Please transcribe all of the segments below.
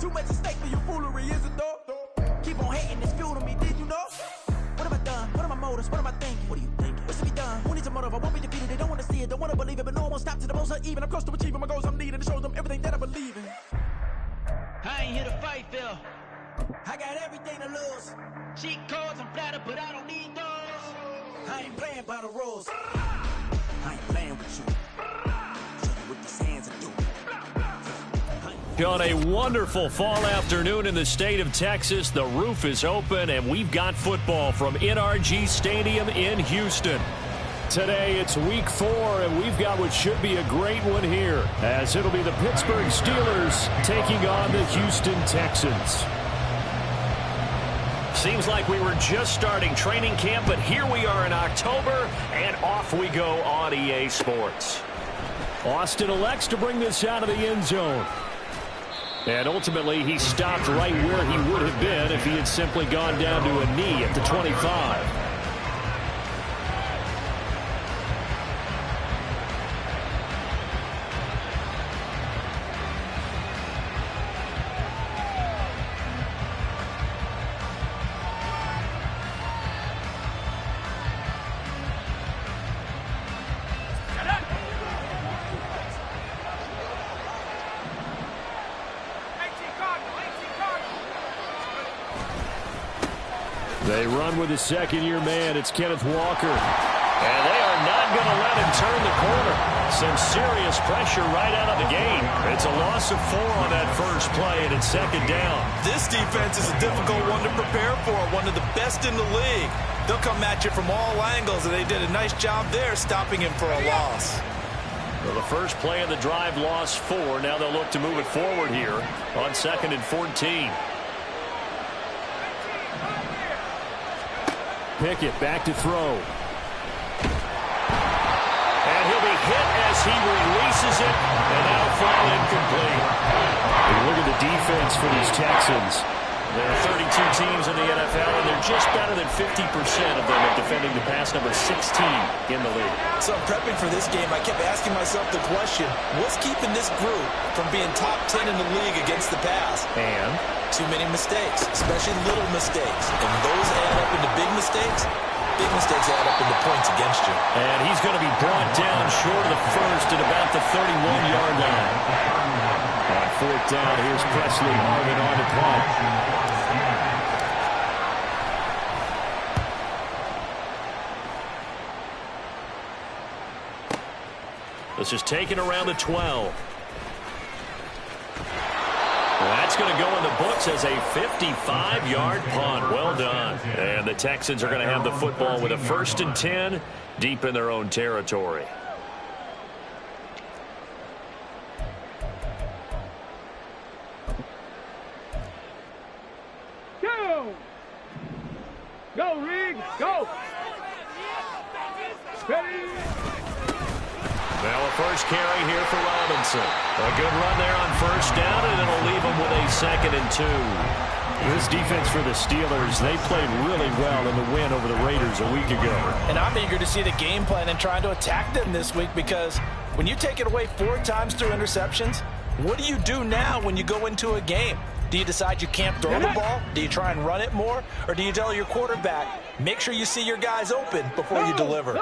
Too much at stake for your foolery, is it though? Keep on hating, it's fuel to me, did you know? What have I done? What are my motives? What am I thinking? What are you thinking? What's to be done? Who needs a motive? I won't be defeated. They don't want to see it, don't want to believe it, but no one won't stop to the most even. I'm close to achieving my goals I'm needing to show them everything that I believe in. I ain't here to fight, Phil. I got everything to lose. Cheat codes, I'm flattered, but I don't need those. I ain't playing by the rules. I ain't playing with you. Tell you what these hands are doing. On a wonderful fall afternoon in the state of Texas, the roof is open, and we've got football from NRG Stadium in Houston. Today, it's week 4, and we've got what should be a great one here, as it'll be the Pittsburgh Steelers taking on the Houston Texans. Seems like we were just starting training camp, but here we are in October, and off we go on EA Sports. Austin elects to bring this out of the end zone. And ultimately, he stopped right where he would have been if he had simply gone down to a knee at the 25. They run with a second-year man. It's Kenneth Walker. And they are not going to let him turn the corner. Some serious pressure right out of the game. It's a loss of 4 on that first play, and it's second down. This defense is a difficult one to prepare for, one of the best in the league. They'll come at you from all angles, and they did a nice job there stopping him for a loss. Well, the first play of the drive lost 4. Now they'll look to move it forward here on 2nd and 14. Pickett back to throw. And he'll be hit as he releases it, and that'll fall incomplete. And look at the defense for these Texans. There are 32 teams in the NFL, and they're just better than 50% of them at defending the pass, number 16 in the league. So prepping for this game, I kept asking myself the question, what's keeping this group from being top 10 in the league against the pass? And? Too many mistakes, especially little mistakes. And those add up into big mistakes. Big mistakes add up into points against you. And he's going to be brought down short of the first at about the 31-yard line. On 4th down, here's Presley Harvin on the punt. This is taken around the 12. That's going to go in the books as a 55-yard punt. Well done. And the Texans are going to have the football with a 1st and 10 deep in their own territory. Go! Go, Riggs! Go! Ready! Well, a first carry here for Robinson. A good run there on 1st down, and it'll leave him with a 2nd and 2. This defense for the Steelers, they played really well in the win over the Raiders a week ago. And I'm eager to see the game plan and trying to attack them this week, because when you take it away 4 times through interceptions, what do you do now when you go into a game? Do you decide you can't throw the ball? Do you try and run it more? Or do you tell your quarterback, make sure you see your guys open before you deliver?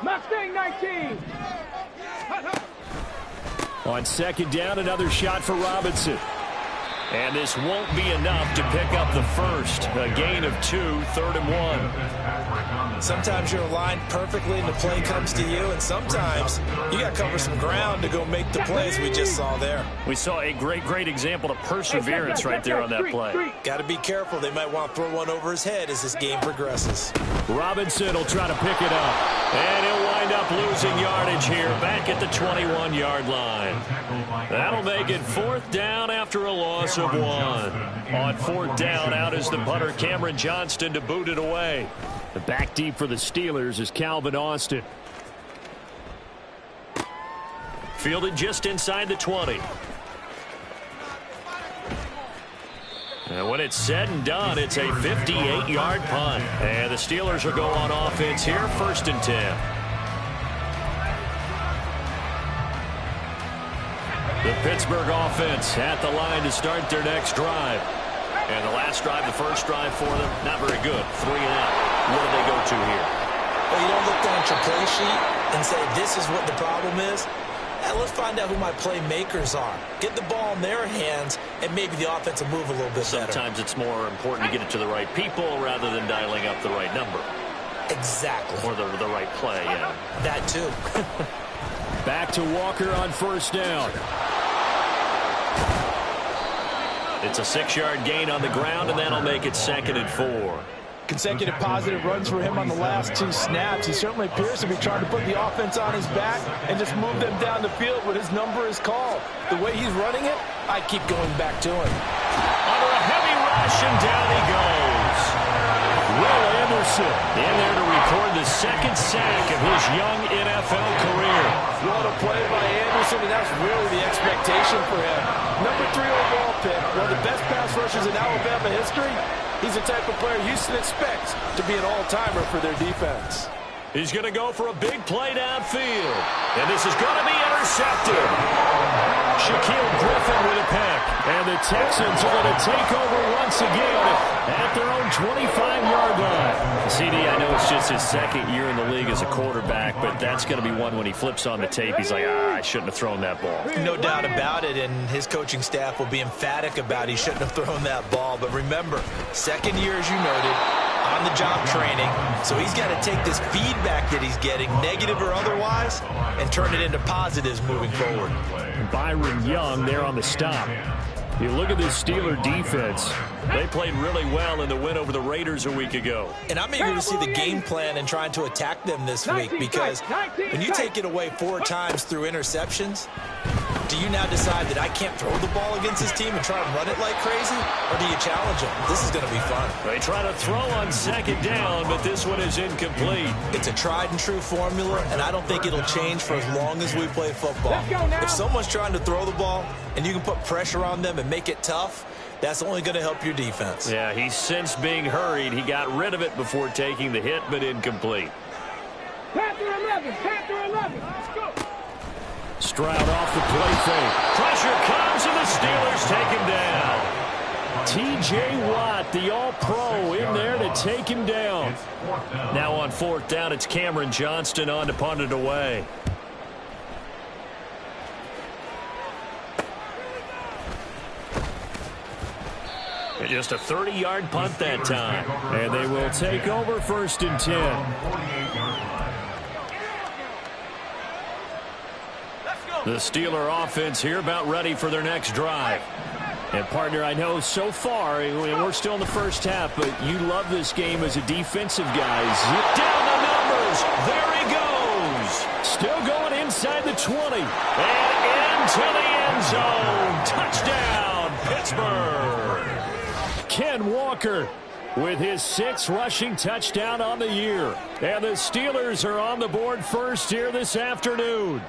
Mustang 19. On 2nd down, another shot for Robinson. And this won't be enough to pick up the first. A gain of 2, 3rd and 1. Sometimes you're aligned perfectly and the play comes to you, and sometimes you got to cover some ground to go make the plays we just saw there. We saw a great example of perseverance right there on that play. Got to be careful. They might want to throw one over his head as this game progresses. Robinson will try to pick it up. And he'll wind up losing yardage here back at the 21-yard line. That'll make it 4th down after a loss of 1. On 4th down, out is the punter Cameron Johnston to boot it away. The back deep for the Steelers is Calvin Austin. Fielded just inside the 20. And when it's said and done, it's a 58-yard punt. And the Steelers will go on offense here, 1st and 10. The Pittsburgh offense at the line to start their next drive. And the last drive, the first drive for them, not very good. 3 and out. What do they go to here? Well, you don't look down at your play sheet and say, this is what the problem is. Let's find out who my playmakers are. Get the ball in their hands, and maybe the offense will move a little bit better. Sometimes it's more important to get it to the right people rather than dialing up the right number. Exactly. Or the right play, yeah. That too. Back to Walker on first down. It's a 6-yard gain on the ground, and that'll make it 2nd and 4. Consecutive positive runs for him on the last 2 snaps. He certainly appears to be trying to put the offense on his back and just move them down the field when his number is called. The way he's running it, I keep going back to him. Under a heavy rush, and down he goes. Will Anderson in there to record the 2nd sack of his young NFL career. What a play by Anderson, and that's really the expectation for him. Number 3 overall pick, one of the best pass rushers in Alabama history. He's the type of player Houston expects to be an all-timer for their defense. He's going to go for a big play downfield. And this is going to be intercepted. Shaquille Griffin with a pick. And the Texans are going to take over once again at their own 25-yard line. CD, I know it's just his 2nd year in the league as a quarterback, but that's going to be one when he flips on the tape. He's like, I shouldn't have thrown that ball. No doubt about it, and his coaching staff will be emphatic about he shouldn't have thrown that ball. But remember, 2nd year, as you noted, on-the-job training, so he's got to take this feedback that he's getting, negative or otherwise, and turn it into positives moving forward. Byron Young there on the stop. You look at this Steeler defense. They played really well in the win over the Raiders a week ago. And I'm eager to see the game plan and trying to attack them this week, because when you take it away 4 times through interceptions, do you now decide that I can't throw the ball against this team and try and run it like crazy? Or do you challenge them? This is going to be fun. They try to throw on 2nd down, but this one is incomplete. It's a tried and true formula, and I don't think it'll change for as long as we play football. If someone's trying to throw the ball and you can put pressure on them and make it tough, that's only going to help your defense. Yeah, he's since being hurried. He got rid of it before taking the hit, but incomplete. Panther 11, Panther 11. Let's go. Stroud off the play fake. Pressure comes, and the Steelers take him down. T.J. Watt, the all-pro, in there to take him down. Now on 4th down, it's Cameron Johnston on to punt it away. Just a 30-yard punt that time. And they will take over 1st and 10. The Steeler offense here about ready for their next drive. And, partner, I know so far, we're still in the first half, but you love this game as a defensive guy. Down the numbers. There he goes. Still going inside the 20. And into the end zone. Touchdown, Pittsburgh. Ken Walker with his 6th rushing touchdown on the year. And the Steelers are on the board first here this afternoon.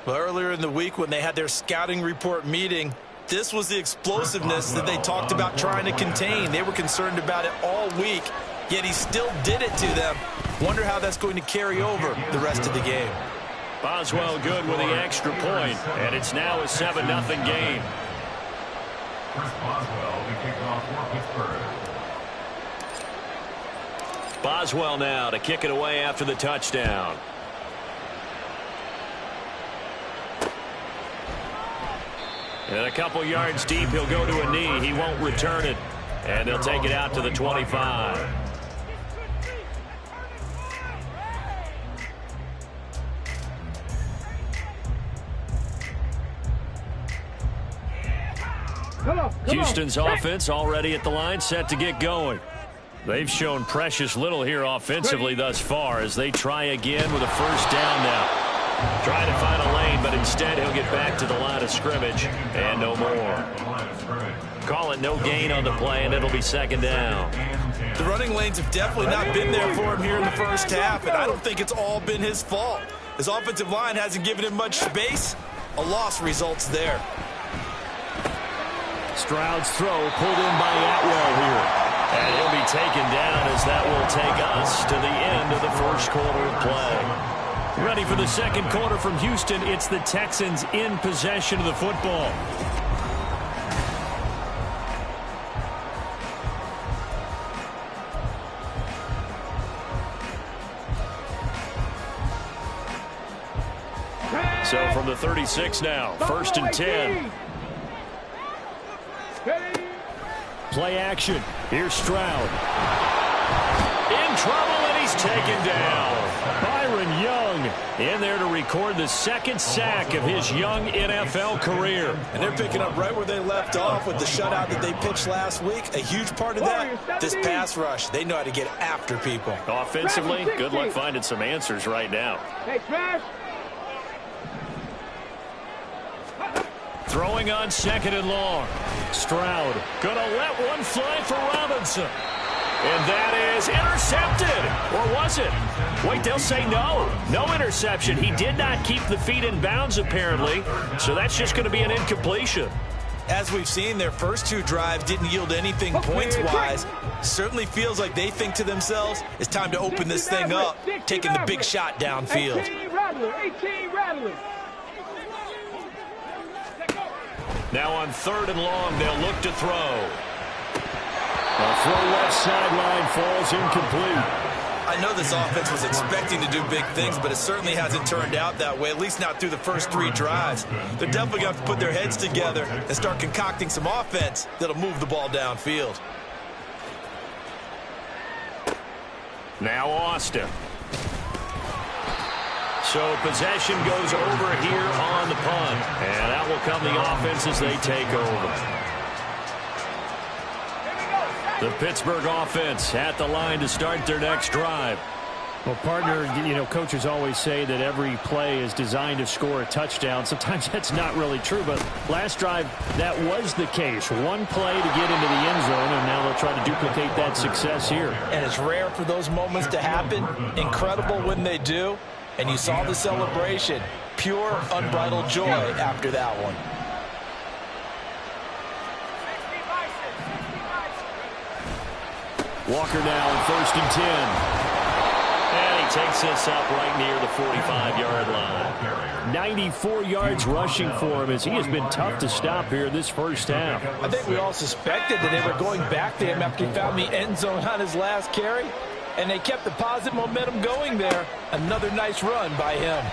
Well, earlier in the week when they had their scouting report meeting, this was the explosiveness that they talked about trying to contain. They were concerned about it all week, yet he still did it to them. Wonder how that's going to carry over the rest of the game. Boswell good with the extra point, and it's now a 7-0 game. Boswell now to kick it away after the touchdown. And a couple yards deep, he'll go to a knee. He won't return it. And they'll take it out to the 25. Houston's offense already at the line, set to get going. They've shown precious little here offensively thus far as they try again with a 1st down now. Trying to find a lane, but instead he'll get back to the line of scrimmage and no more. Call it no gain on the play, and it'll be 2nd down. The running lanes have definitely not been there for him here in the first half, and I don't think it's all been his fault. His offensive line hasn't given him much space. A loss results there. Stroud's throw pulled in by Atwell here. And he'll be taken down as that will take us to the end of the 1st quarter of play. Ready for the second quarter from Houston. It's the Texans in possession of the football. So from the 36 now, 1st and 10. Play action. Here's Stroud. In trouble, and he's taken down. Byron Young in there to record the second sack of his young NFL career. And they're picking up right where they left off with the shutout that they pitched last week. A huge part of that, this pass rush. They know how to get after people. Offensively, good luck finding some answers right now. Hey, Smash. Throwing on 2nd and long. Stroud gonna let one fly for Robinson. And that is intercepted. Or was it? Wait, they'll say no. No interception. He did not keep the feet in bounds, apparently. So that's just going to be an incompletion. As we've seen, their first 2 drives didn't yield anything points-wise. Certainly feels like they think to themselves, it's time to open this thing up, taking the big shot downfield. 18 Rattler. Now on 3rd and long, they'll look to throw. A throw left sideline falls incomplete. I know this offense was expecting to do big things, but it certainly hasn't turned out that way, at least not through the first 3 drives. They're definitely going to have to put their heads together and start concocting some offense that'll move the ball downfield. Now Austin. So possession goes over here on the punt. And that will come the offense as they take over. The Pittsburgh offense at the line to start their next drive. Well, partner, you know, coaches always say that every play is designed to score a touchdown. Sometimes that's not really true, but last drive, that was the case. One play to get into the end zone, and now they'll try to duplicate that success here. And it's rare for those moments to happen. Incredible when they do. And you saw the celebration. Pure, unbridled joy after that one. Walker now in 1st and 10. And he takes this up right near the 45-yard line. 94 yards rushing for him as he has been tough to stop here this first half. I think we all suspected that they were going back to him after he found the end zone on his last carry. And they kept the positive momentum going there. Another nice run by him.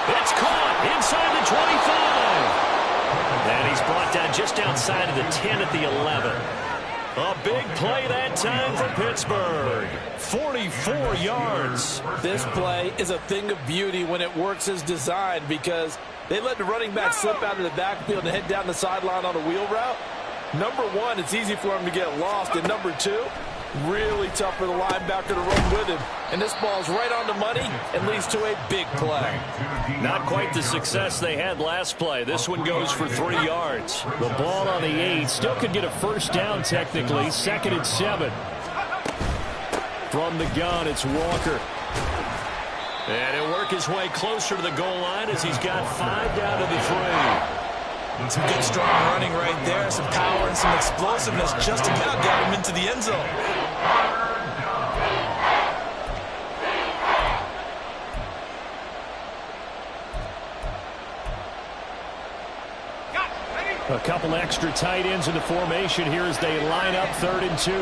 It's caught inside the 25. And he's brought down just outside of the 10 at the 11. A big play that time for Pittsburgh. 44 yards. This play is a thing of beauty when it works as designed because they let the running back slip out of the backfield and head down the sideline on a wheel route. Number one, it's easy for him to get lost. And number two, really tough for the linebacker to run with him. And this ball's right on the money and leads to a big play. Not quite the success they had last play. This one goes for 3 yards. The ball on the 8 still could get a first down technically. 2nd and 7. From the gun, it's Walker. And he'll work his way closer to the goal line as he's got 5 down to the 3. Some good, strong running right there. Some power and some explosiveness just about got him into the end zone. A couple extra tight ends in the formation here as they line up 3rd and 2.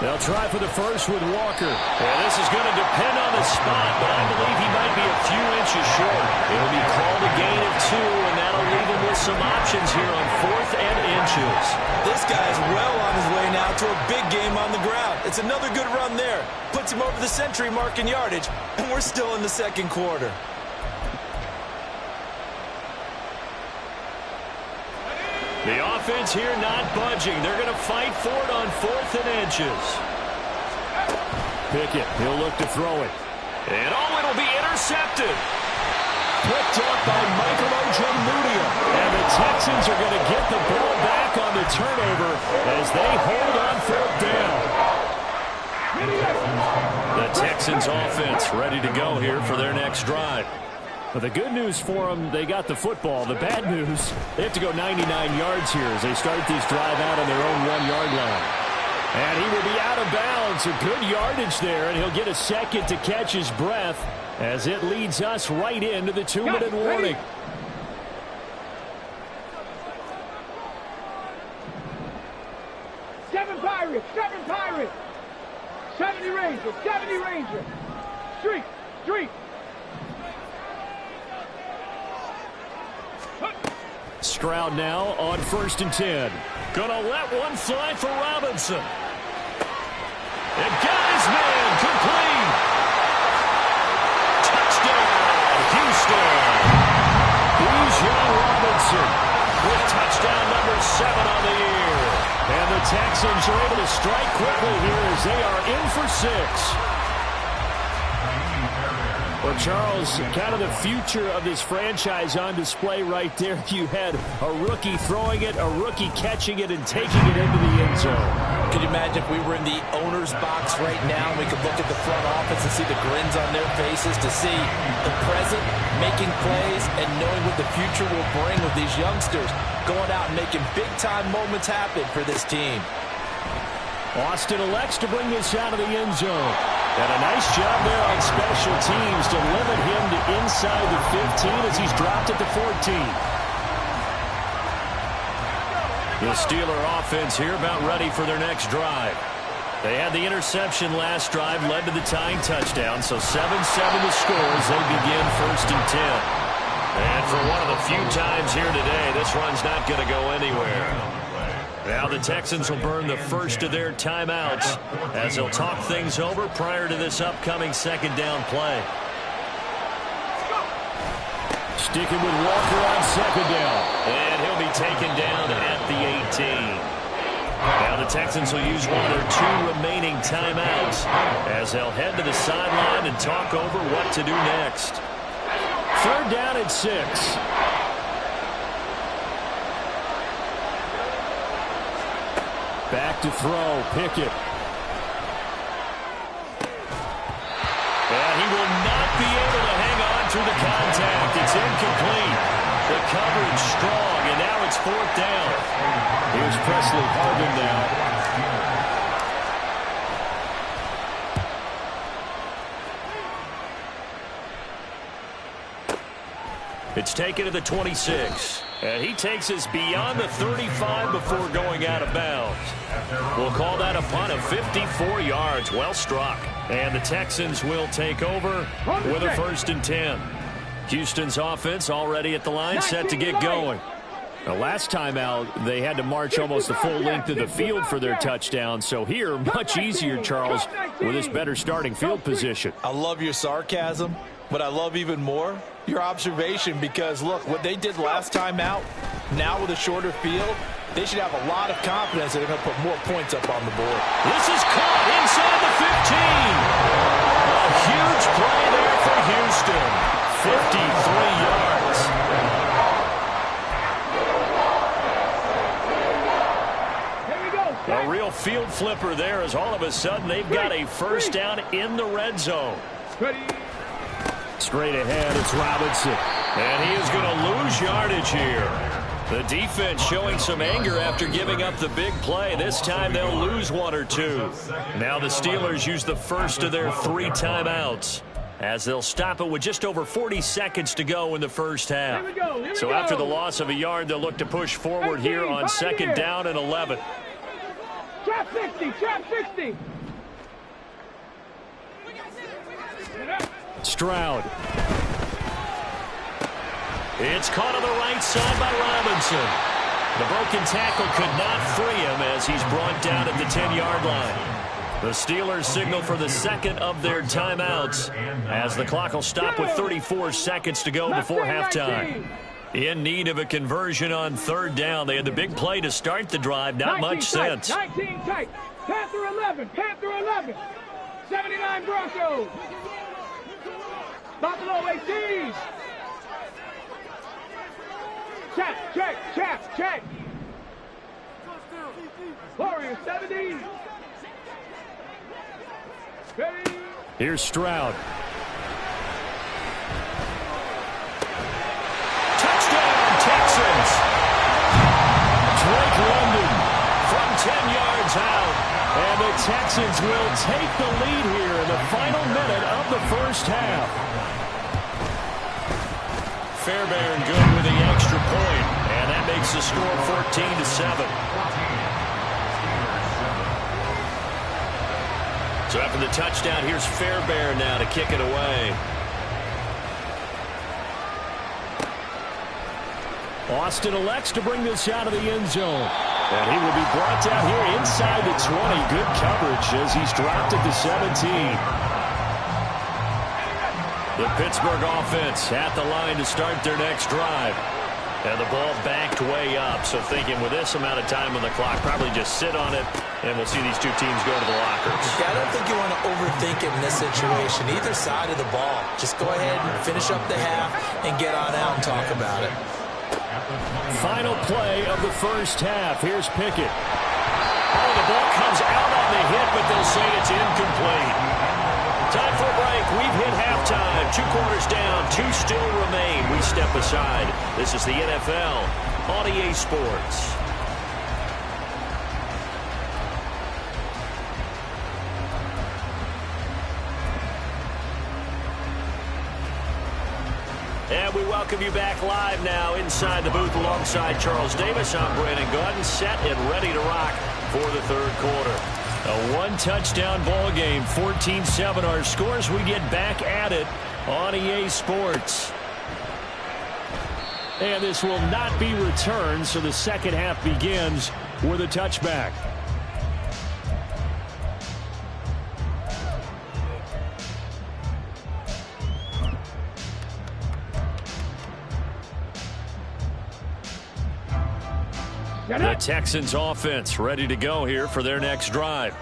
They'll try for the first with Walker. And this is going to depend on the spot, but I believe he might be a few inches short. It'll be called a gain of 2, and that'll leave him with some options here on 4th and inches. This guy's well on his way now to a big game on the ground. It's another good run there. Puts him over the century mark in yardage, and we're still in the second quarter. The offense here not budging. They're going to fight for it on 4th and inches. Pickett, he'll look to throw it. And it'll be intercepted. Picked up by Michael Ojemudia. And the Texans are going to get the ball back on the turnover as they hold on 4th down. The Texans offense ready to go here for their next drive. But the good news for them, they got the football. The bad news, they have to go 99 yards here as they start this drive out on their own 1-yard line. And he will be out of bounds. A good yardage there, and he'll get a second to catch his breath as it leads us right into the 2-minute warning. Seven Pirates, 70 Rangers, street. Stroud now on 1st and 10. Gonna let one fly for Robinson. And got his man complete. Touchdown, Houston. Bijan Robinson with touchdown number 7 on the year. And the Texans are able to strike quickly here as they are in for 6. Well, Charles, kind of the future of this franchise on display right there. You had a rookie throwing it, a rookie catching it, and taking it into the end zone. Could you imagine if we were in the owner's box right now and we could look at the front office and see the grins on their faces, to see the present making plays and knowing what the future will bring with these youngsters going out and making big-time moments happen for this team. Austin elects to bring this out of the end zone. And a nice job there on special teams to limit him to inside the 15 as he's dropped at the 14. The Steeler offense here about ready for their next drive. They had the interception last drive, led to the tying touchdown, so 7-7 the score as they begin 1st and 10. And for one of the few times here today, this run's not going to go anywhere. Now the Texans will burn the first of their timeouts as they'll talk things over prior to this upcoming 2nd down play. Sticking with Walker on 2nd down. And he'll be taken down at the 18. Now the Texans will use one of their 2 remaining timeouts as they'll head to the sideline and talk over what to do next. 3rd down and 6. Back to throw, Pickett. And he will not be able to hang on through the contact. It's incomplete. The coverage strong, and now it's 4th down. Here's Presley Harvin now. It's taken to the 26. And he takes us beyond the 35 before going out of bounds. We'll call that a punt of 54 yards. Well struck. And the Texans will take over with a 1st and 10. Houston's offense already at the line, set to get going. The last time out, they had to march almost the full length of the field for their touchdown. So here, much easier, Charles, with this better starting field position. I love your sarcasm, but I love even more your observation, because look, what they did last time out, now with a shorter field, they should have a lot of confidence that they're going to put more points up on the board. This is caught inside the 15. A huge play there for Houston. 53 yards. A real field flipper there, as all of a sudden they've got a 1st down in the red zone. Straight ahead, it's Robinson. And he is going to lose yardage here. The defense showing some anger after giving up the big play. This time they'll lose 1 or 2. Now the Steelers use the first of their 3 timeouts as they'll stop it with just over 40 seconds to go in the first half. So after the loss of a yard, they'll look to push forward here on 2nd down and 11. Trap 60, trap 60. Stroud. It's caught on the right side by Robinson. The broken tackle could not free him as he's brought down at the 10-yard line. The Steelers signal for the 2nd of their timeouts as the clock will stop with 34 seconds to go before halftime. In need of a conversion on 3rd down. They had the big play to start the drive. Not much sense. 19 tight. Panther 11. 79 Broncos. Buffalo 18. Check. Warriors 70. Ready. Here's Stroud. Touchdown, Texans. Drake London from 10 yards out And the Texans will take the lead here in the final minute of the first half. Fairbairn good with the extra point, and that makes the score 14-7. So after the touchdown, here's Fairbairn now to kick it away. Austin elects to bring this out of the end zone. And he will be brought down here inside the 20. Good coverage as he's dropped at the 17. The Pittsburgh offense at the line to start their next drive. And the ball backed way up. So thinking with this amount of time on the clock, probably just sit on it, and we'll see these two teams go to the lockers. Yeah, I don't think you want to overthink it in this situation. Either side of the ball. Just go ahead and finish up the half and get on out and talk about it. Final play of the first half. Here's Pickett. Oh, the ball comes out on the hit, but they'll say it's incomplete. Time for a break. We've hit halftime. 2 quarters down. 2 still remain. We step aside. This is the NFL on EA Sports. And we welcome you back live now inside the booth alongside Charles Davis. I'm Brandon Gaudin, set and ready to rock for the third quarter. A one-touchdown ball game, 14-7 our scores. We get back at it on EA Sports. And this will not be returned, so the second half begins with a touchback. The Texans offense ready to go here for their next drive.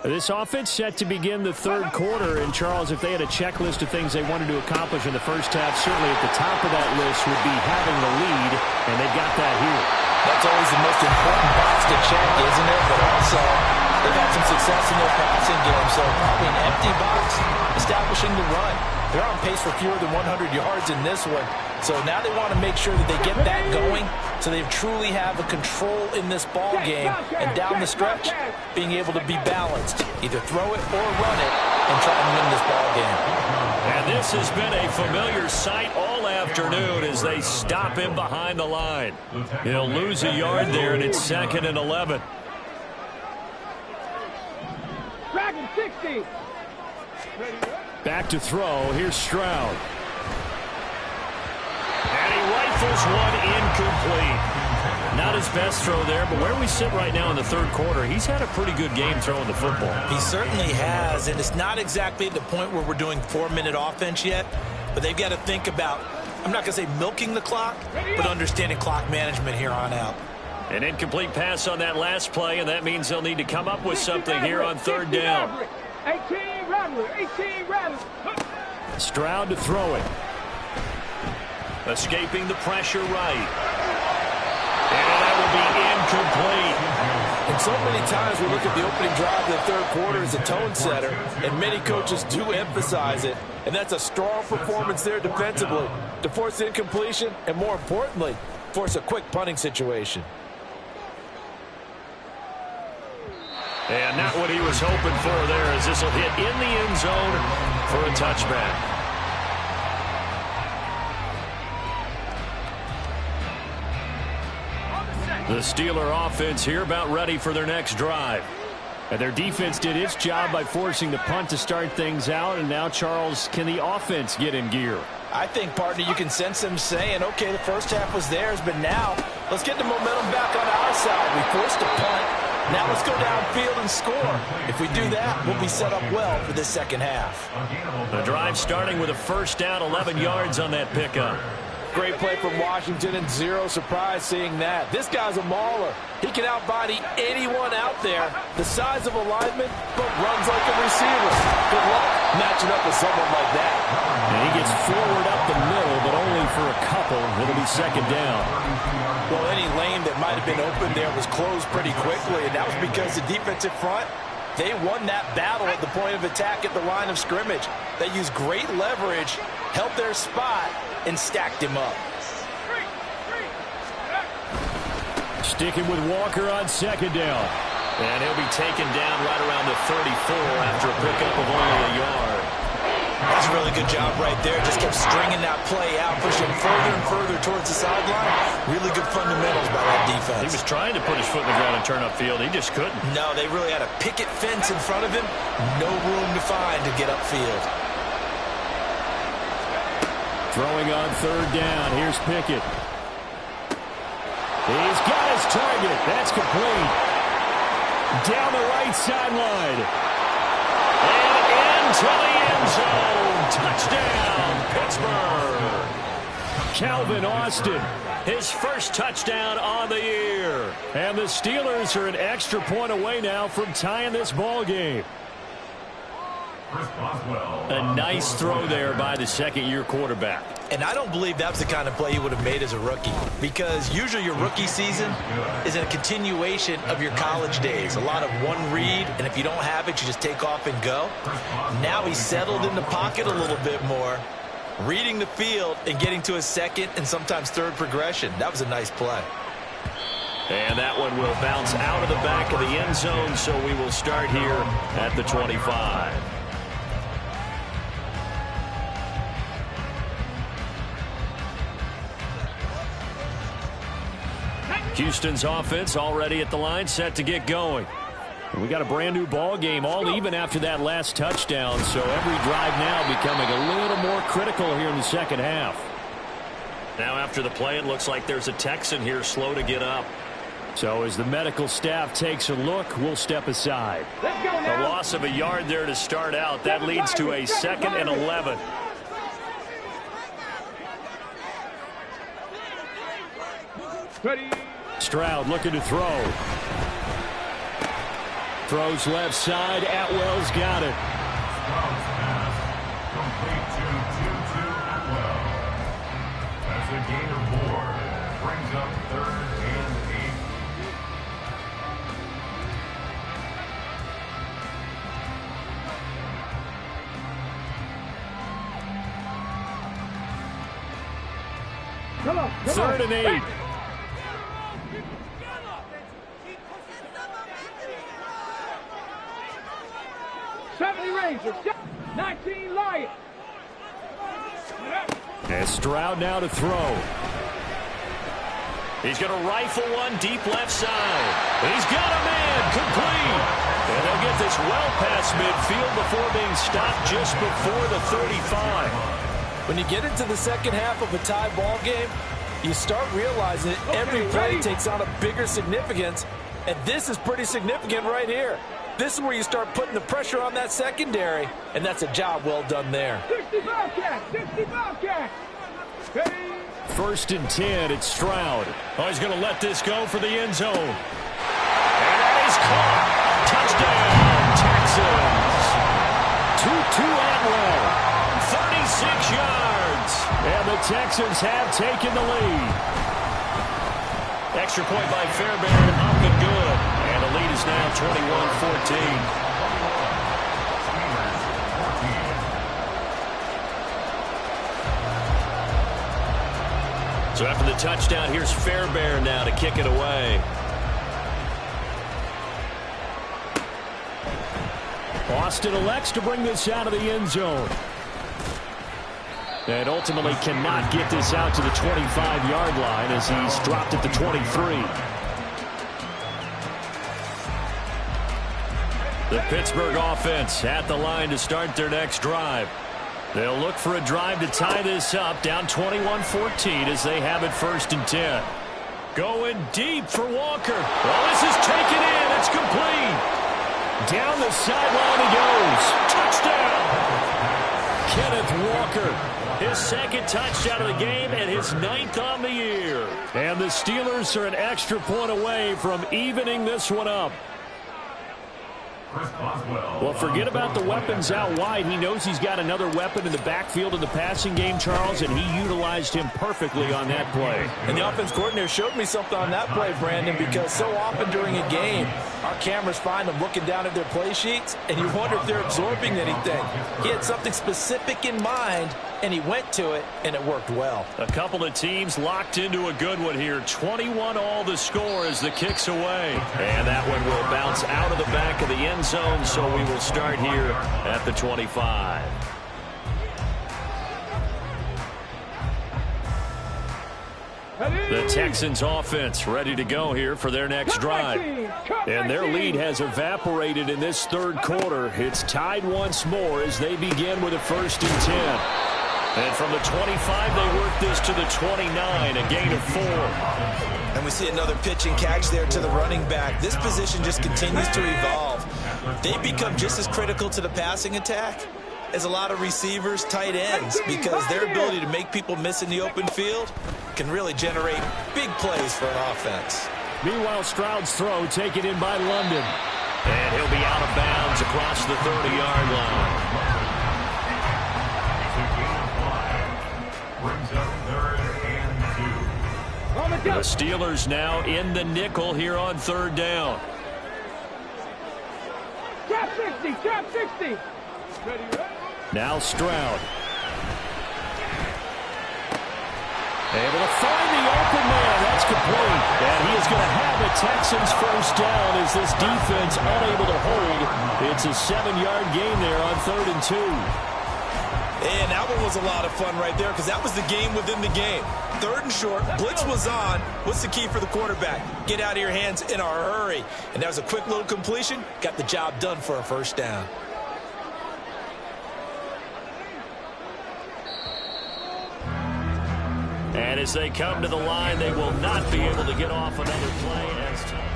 This offense set to begin the third quarter. And, Charles, if they had a checklist of things they wanted to accomplish in the first half, certainly at the top of that list would be having the lead, and they've got that here. That's always the most important box to check, isn't it? But also, they've had some success in their passing game, so probably an empty box establishing the run. They're on pace for fewer than 100 yards in this one. So now they want to make sure that they get that going so they truly have a control in this ball game. And down the stretch, being able to be balanced. Either throw it or run it and try and win this ball game. And this has been a familiar sight all afternoon as they stop him behind the line. He'll lose a yard there, and it's 2nd and 11. Dragon 60. Back to throw. Here's Stroud. And he rifles one incomplete. Not his best throw there, but where we sit right now in the third quarter, he's had a pretty good game throwing the football. He certainly has, and it's not exactly at the point where we're doing 4-minute offense yet, but they've got to think about, I'm not going to say milking the clock, but understanding clock management here on out. An incomplete pass on that last play, and that means they'll need to come up with something here on third down. 18 Rattler, 18 Rattler. Stroud to throw it. Escaping the pressure right. And that will be incomplete. And so many times we look at the opening drive of the third quarter as a tone setter, and many coaches do emphasize it. And that's a strong performance there defensively to force incompletion and, more importantly, force a quick punting situation. And not what he was hoping for there, as this will hit in the end zone for a touchback. The Steeler offense here about ready for their next drive. And their defense did its job by forcing the punt to start things out. And now, Charles, can the offense get in gear? I think, partner, you can sense them saying, okay, the first half was theirs, but now let's get the momentum back on our side. We forced a punt. Now let's go downfield and score. If we do that, we'll be set up well for this second half. The drive starting with a first down, 11 yards on that pickup. Great play from Washington, and zero surprise seeing that. This guy's a mauler. He can outbody anyone out there. The size of a lineman, but runs like a receiver. Good luck matching up with someone like that. And he gets forward up the middle, but only for a couple. It'll be second down. Well, any lane that might have been open there was closed pretty quickly, and that was because the defensive front, they won that battle at the point of attack at the line of scrimmage. They used great leverage, held their spot, and stacked him up. Sticking with Walker on second down. And he'll be taken down right around the 34 after a pickup of only a yard. That's a really good job right there. Just kept stringing that play out, pushing further and further towards the sideline. Really good fundamentals by that defense. He was trying to put his foot in the ground and turn upfield. He just couldn't. No, they really had a picket fence in front of him. No room to find to get upfield. Throwing on third down. Here's Pickett. He's got his target. That's complete. Down the right sideline. And into the end zone. Touchdown, Pittsburgh. Calvin Austin. His first touchdown on the year. And the Steelers are an extra point away now from tying this ball game. A nice throw there by the second-year quarterback. And I don't believe that's the kind of play he would have made as a rookie, because usually your rookie season is a continuation of your college days. A lot of one read, and if you don't have it, you just take off and go. Now he's settled in the pocket a little bit more, reading the field and getting to a second and sometimes third progression. That was a nice play. And that one will bounce out of the back of the end zone, so we will start here at the 25. Houston's offense already at the line, set to get going. We got a brand new ball game, all even after that last touchdown, so every drive now becoming a little more critical here in the second half. Now after the play, it looks like there's a Texan here slow to get up. So as the medical staff takes a look, we'll step aside. A loss of a yard there to start out. That leads to a 2nd and 11. Ready. Stroud looking to throw. Throws left side. Atwell's got it. Complete to Atwell. That's a gain of 4. Brings up 3rd and 8. Come on. 3rd and 8. Rangers, 19 Lions. And Stroud now to throw. He's going to rifle one deep left side. He's got a man complete. And they'll get this well past midfield before being stopped just before the 35. When you get into the second half of a tie ball game, you start realizing that every play takes on a bigger significance, and this is pretty significant right here. This is where you start putting the pressure on that secondary, and that's a job well done there. 60 Bobcats, 60 Bobcats. Ready. 1st and 10, it's Stroud. Oh, he's going to let this go for the end zone. And that is caught. Touchdown, Texans. Tutu Atwell. 36 yards. And the Texans have taken the lead. Extra point by Fairbairn, up and good. And the lead is now 21-14. So after the touchdown, here's Fairbairn now to kick it away. Austin elects to bring this out of the end zone. And ultimately cannot get this out to the 25-yard line as he's dropped at the 23. The Pittsburgh offense at the line to start their next drive. They'll look for a drive to tie this up, down 21-14 as they have it 1st and 10. Going deep for Walker. Well, this is taken in. It's complete. Down the sideline he goes. Touchdown. Kenneth Walker. His 2nd touchdown of the game and his 9th on the year. And the Steelers are an extra point away from evening this one up. Well, forget about the weapons out wide. He knows he's got another weapon in the backfield in the passing game, Charles, and he utilized him perfectly on that play. And the offense coordinator showed me something on that play, Brandon, because so often during a game, Our cameras find them looking down at their play sheets, and you wonder if they're absorbing anything. He had something specific in mind, and he went to it, and it worked well. A couple of teams locked into a good one here. 21 all the score as the kick's away. And that one will bounce out of the back of the end zone, so we will start here at the 25. The Texans offense ready to go here for their next drive. And their lead has evaporated in this third quarter. It's tied once more as they begin with a 1st and 10. And from the 25, they work this to the 29, a gain of 4. And we see another pitch and catch there to the running back. This position just continues to evolve. They become just as critical to the passing attack as a lot of receivers, tight ends, because their ability to make people miss in the open field can really generate big plays for an offense. Meanwhile, Stroud's throw taken in by London. And he'll be out of bounds across the 30-yard line. The Steelers now in the nickel here on 3rd down. Trap 60, trap 60. Now Stroud. Able to find the open man. That's complete. And he is going to have a Texans 1st down as this defense unable to hold. It's a 7-yard gain there on 3rd and 2. And that one was a lot of fun right there because that was the game within the game. 3rd and short, blitz was on. What's the key for the quarterback? Get out of your hands in a hurry. And that was a quick little completion. Got the job done for a 1st down. And as they come to the line, they will not be able to get off another play as time.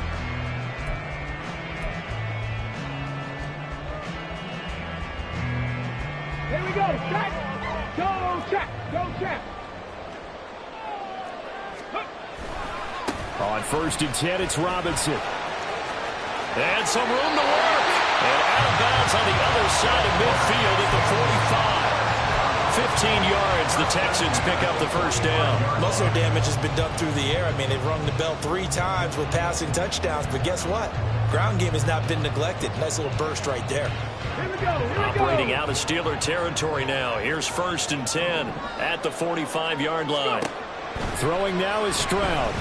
Here we go. Check. Go check. Go check. On 1st and 10, it's Robinson. And some room to work. And out of bounds on the other side of midfield at the 45. 15 yards, the Texans pick up the 1st down. Most of their damage has been done through the air. I mean, they've rung the bell 3 times with passing touchdowns, but guess what? Ground game has not been neglected. Nice little burst right there. Here we go. Here we go. Operating out of Steeler territory now. Here's 1st and 10 at the 45-yard line. Throwing now is Stroud.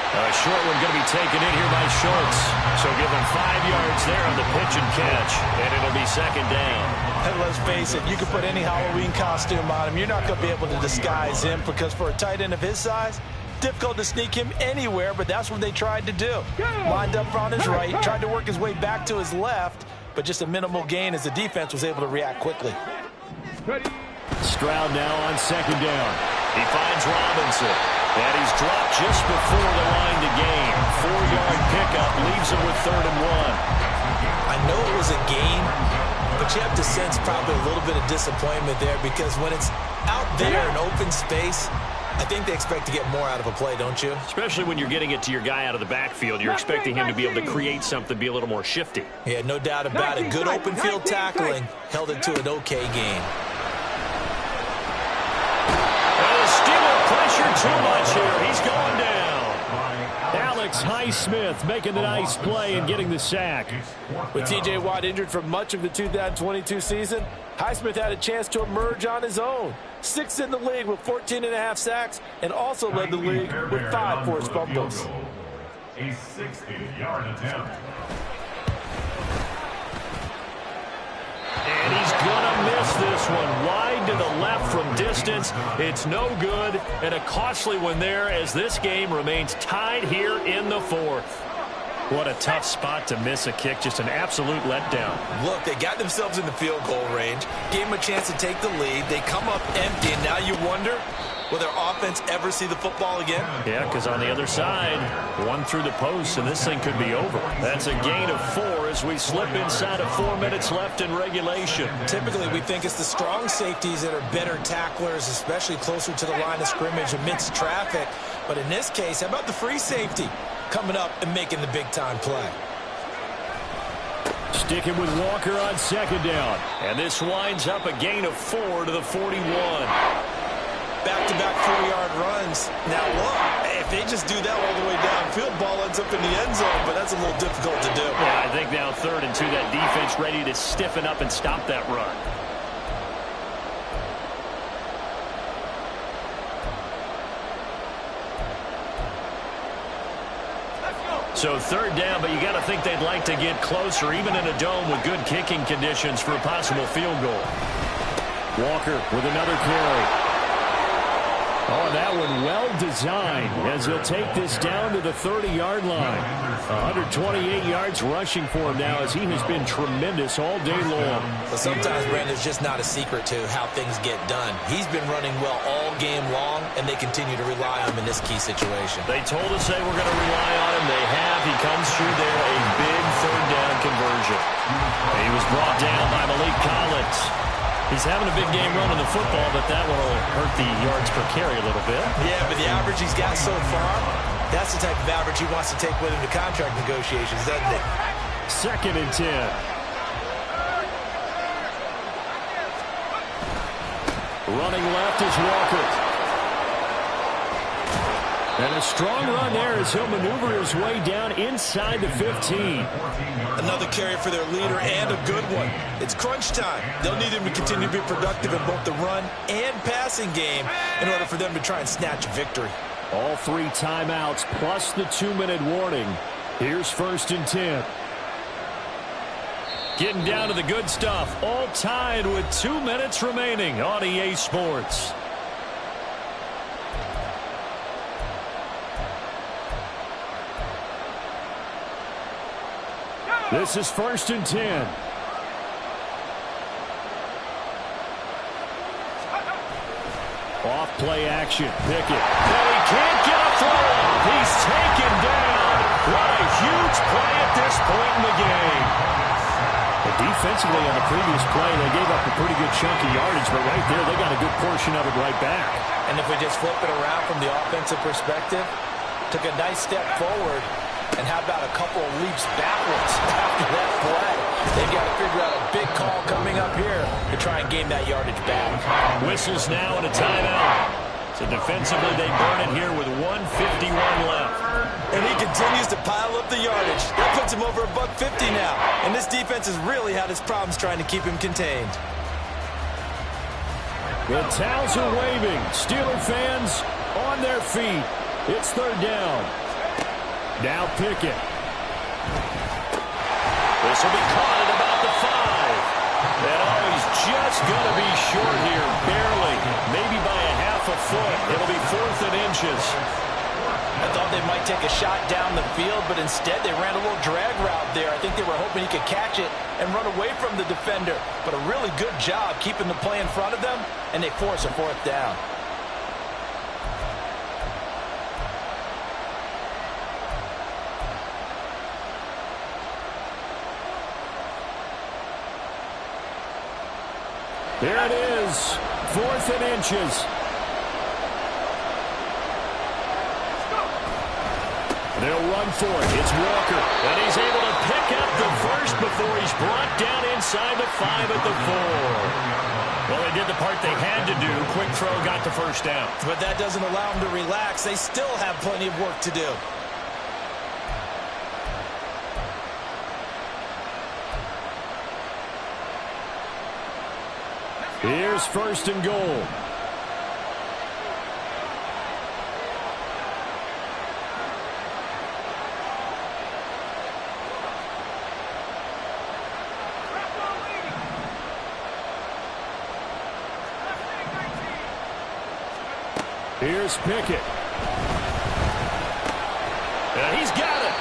A short one going to be taken in here by Schultz. So give him 5 yards there on the pitch and catch, and it'll be 2nd down. And let's face it, you can put any Halloween costume on him. You're not going to be able to disguise him because for a tight end of his size, difficult to sneak him anywhere, but that's what they tried to do. Lined up on his right, tried to work his way back to his left, but just a minimal gain as the defense was able to react quickly. Stroud now on 2nd down. He finds Robinson, and he's dropped just before the line to gain. 4-yard pickup leaves him with 3rd and 1. I know it was a gain, but you have to sense probably a little bit of disappointment there because when it's out there in open space, I think they expect to get more out of a play, don't you? Especially when you're getting it to your guy out of the backfield. You're expecting him to be able to create something, be a little more shifty. Yeah, no doubt about it. Good open field tackling held it to an okay gain. Steeler pressure too much here. He's going down. Alex Highsmith making a nice play and getting the sack. With T.J. Watt injured for much of the 2022 season, Highsmith had a chance to emerge on his own. 6th in the league with 14.5 sacks and also led the league with 5 forced fumbles. A 60-yard attempt. And he's going to miss this one. Wide to the left from distance. It's no good. And a costly one there as this game remains tied here in the 4th. What a tough spot to miss a kick. Just an absolute letdown. Look, they got themselves in the field goal range. Gave them a chance to take the lead. They come up empty, and now you wonder, will their offense ever see the football again? Yeah, because on the other side, one through the post, and this thing could be over. That's a gain of 4 as we slip inside of 4 minutes left in regulation. Typically, we think it's the strong safeties that are better tacklers, especially closer to the line of scrimmage amidst traffic. But in this case, how about the free safety coming up and making the big-time play? Sticking with Walker on 2nd down. And this winds up a gain of 4 to the 41. back-to-back 4-yard runs. Now look, if they just do that all the way downfield, ball ends up in the end zone, but that's a little difficult to do. Yeah, I think now 3rd and 2, that defense ready to stiffen up and stop that run. So 3rd down, but you got to think they'd like to get closer, even in a dome with good kicking conditions for a possible field goal. Walker with another carry. Oh, that one well designed as he'll take this down to the 30-yard line. 128 yards rushing for him now as he has been tremendous all day long. But sometimes, Brandon, it's just not a secret to how things get done. He's been running well all game long, and they continue to rely on him in this key situation. They told us they were going to rely on him. They have. He comes through there, a big 3rd down conversion. And he was brought down by Malik Collins. He's having a big game running the football, but that will hurt the yards per carry a little bit. Yeah, but the average he's got so far, that's the type of average he wants to take with him to contract negotiations, doesn't it? 2nd and 10. Running left is Walker. And a strong run there as he'll maneuver his way down inside the 15. Another carry for their leader and a good one. It's crunch time. They'll need him to continue to be productive in both the run and passing game in order for them to try and snatch a victory. All 3 timeouts plus the 2-minute warning. Here's 1st and 10. Getting down to the good stuff. All tied with 2 minutes remaining on EA Sports. This is 1st and 10. Off play action. Pickett. And he can't get a throw off. He's taken down. What a huge play at this point in the game. But defensively on the previous play, they gave up a pretty good chunk of yardage, but right there, they got a good portion of it right back. And if we just flip it around from the offensive perspective, took a nice step forward, and how about a couple of leaps backwards after that play? They've got to figure out a big call coming up here to try and gain that yardage back. Whistles now and a timeout. So defensively, they burn it here with 1:51 left. And he continues to pile up the yardage. That puts him over $150 now. And this defense has really had its problems trying to keep him contained. The towels are waving. Steeler fans on their feet. It's 3rd down. Now Pickett. This will be caught at about the 5. And oh, he's just going to be short here, barely. Maybe by a half a foot. It'll be 4th and inches. I thought they might take a shot down the field, but instead they ran a little drag route there. I think they were hoping he could catch it and run away from the defender. But a really good job keeping the play in front of them, and they force a 4th down. There it is, 4th and inches. They'll run for it. It's Walker. And he's able to pick up the first before he's brought down inside the 5 at the 4. Well, they did the part they had to do. Quick throw got the first down. But that doesn't allow them to relax. They still have plenty of work to do. Here's 1st and goal. Here's Pickett. And he's got it.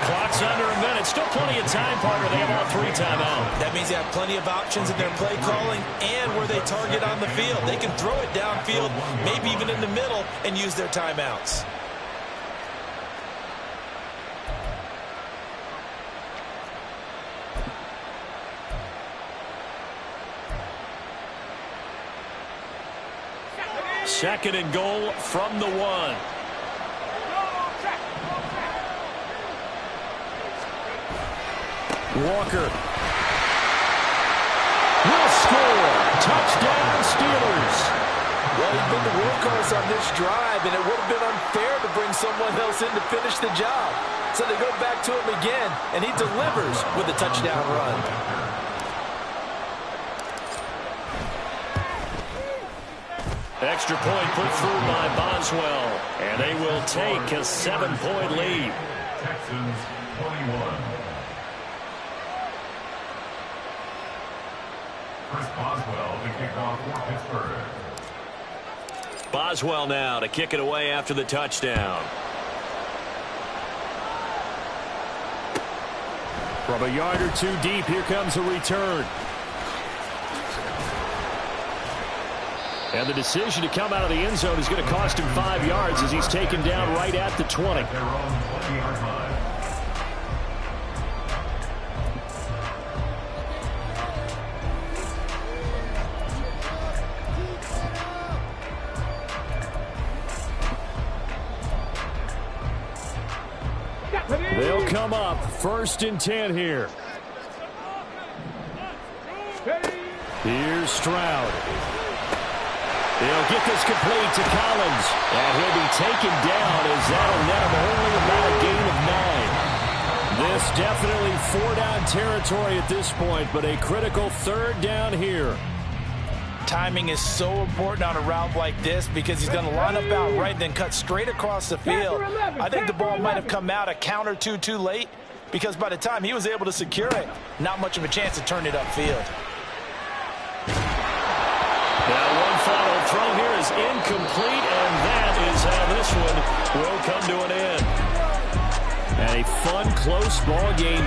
Clock's under a minute. Still plenty of time, Parker. They have all 3 timeouts. That means they have plenty of options in their play calling and where they target on the field. They can throw it downfield, maybe even in the middle, and use their timeouts. Second and goal from the 1. Walker will score. Touchdown, Steelers. Well, he been the workhorse on this drive, and it would have been unfair to bring someone else in to finish the job. So they go back to him again, and he delivers with a touchdown run. Extra point put through by Boswell, and they will take a 7-point lead. Texans 21. Chris Boswell to kick off for Pittsburgh. Boswell now to kick it away after the touchdown. From a yard or two deep, here comes a return. And the decision to come out of the end zone is going to cost him 5 yards as he's taken down right at the 20. Their own 20-yard line. They'll come up 1st and 10 here. Here's Stroud. They'll get this complete to Collins. And he'll be taken down as that'll net him only about a gain of 9. This definitely 4-down territory at this point, but a critical 3rd down here. Timing is so important on a route like this because he's going to line up out right, then cut straight across the field. I think the ball might have come out a count or two too late because by the time he was able to secure it, not much of a chance to turn it upfield. Now one final throw here is incomplete, and that is how this one will come to an end. And a fun, close ball game.